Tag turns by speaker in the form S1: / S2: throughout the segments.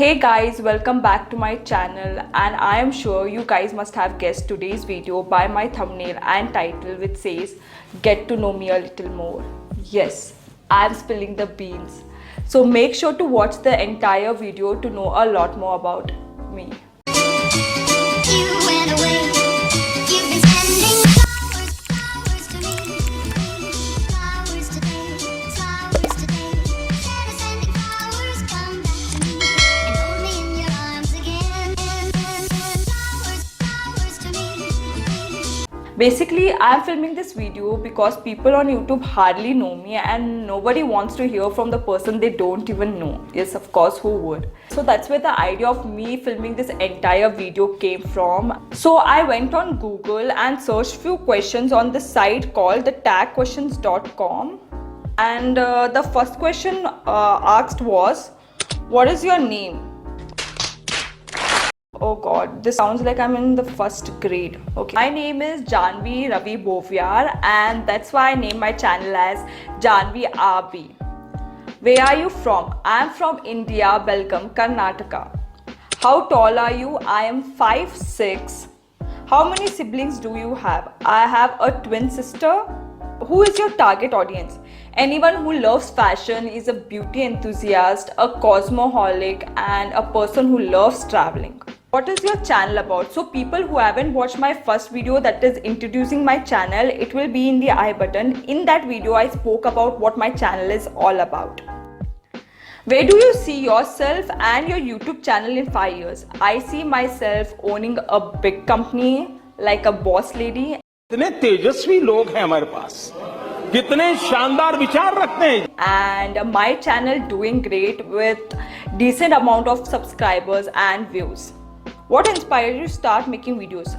S1: Hey guys, welcome back to my channel, and I am sure you guys must have guessed today's video by my thumbnail and title, which says get to know me a little more. Yes, I'm spilling the beans. So make sure to watch the entire video to know a lot more about me.
S2: You went away. You've been sending flowers to me. Flowers today, flowers today. Instead of sending flowers, come back to me and hold me in your arms again. Flowers to me.
S1: Basically, I'm filming this video because people on YouTube hardly know me and nobody wants to hear from the person they don't even know. Yes, of course, who would? So that's where the idea of me filming this entire video came from. So I went on Google and searched few questions on the site called the tagquestions.com, and the first question asked was, what is your name? Oh god, this sounds like I'm in the first grade. Okay. My name is Janvi R.B, and that's why I named my channel as Janvi R.B. Where are you from? I am from India, Belgaum, Karnataka. How tall are you? I am 5'6". How many siblings do you have? I have a twin sister. Who is your target audience? Anyone who loves fashion, is a beauty enthusiast, a cosmoholic, and a person who loves traveling. What is your channel about? So people who haven't watched my first video, that is introducing my channel, it will be in the I button. In that video, I spoke about what my channel is all about. Where do you see yourself and your YouTube channel in 5 years? I see myself owning a big company, like a boss lady.
S3: कितने तेजस्वी लोग हैं हमारे पास, कितने शानदार विचार रखते हैं.
S1: And my channel doing great with decent amount of subscribers and views. What inspired you to start making videos?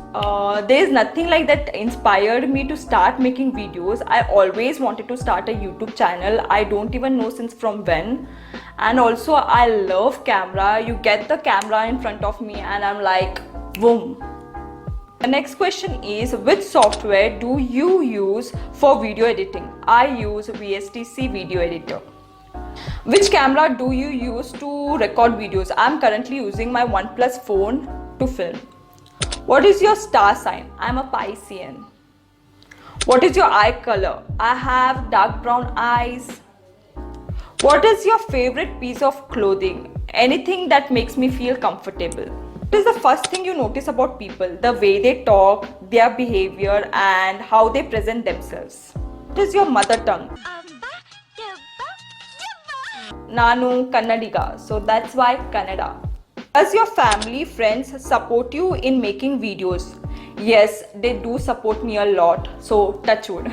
S1: There is nothing like that inspired me to start making videos. I always wanted to start a YouTube channel. I don't even know since from when. And also I love camera. You get the camera in front of me and I'm like, boom. The next question is, which software do you use for video editing? I use VSTC video editor. Which camera do you use to record videos? I am currently using my OnePlus phone to film. What is your star sign? I am a Piscean. What is your eye color? I have dark brown eyes. What is your favorite piece of clothing? Anything that makes me feel comfortable. What is the first thing you notice about people? The way they talk, their behavior, and how they present themselves. What is your mother tongue? Nanu Kannadiga, so that's why Kannada. Does your family, friends support you in making videos? Yes, they do support me a lot, so touch wood.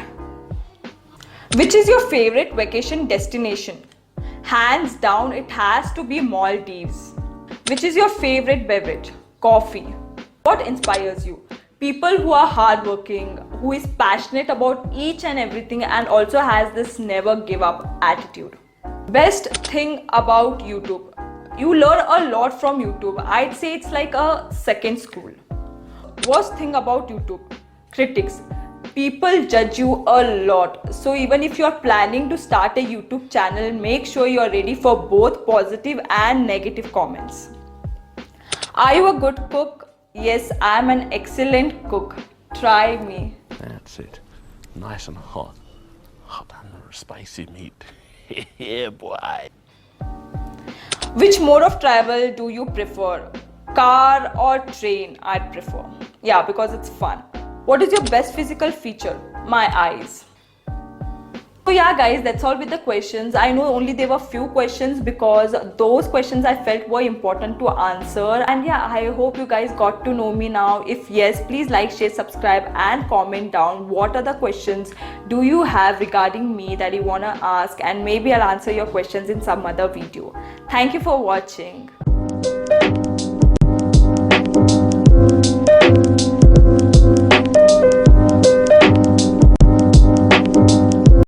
S1: Which is your favorite vacation destination? Hands down, it has to be Maldives. Which is your favorite beverage? Coffee. What inspires you? People who are hardworking, who is passionate about each and everything and also has this never give up attitude. Best thing about YouTube. You learn a lot from YouTube. I'd say it's like a second school. Worst thing about YouTube. Critics. People judge you a lot. So even if you're planning to start a YouTube channel, make sure you're ready for both positive and negative comments. Are you a good cook? Yes, I'm an excellent cook. Try me.
S4: That's it. Nice and hot. Hot and spicy meat. Yeah, boy.
S1: Which mode of travel do you prefer? Car or train? I'd prefer. Yeah, because it's fun. What is your best physical feature? My eyes. So yeah guys, that's all with the questions. I know only there were few questions because those questions I felt were important to answer. And yeah, I hope you guys got to know me now. If yes, please like, share, subscribe and comment down what are the questions do you have regarding me that you wanna ask, and maybe I'll answer your questions in some other video. Thank you for watching.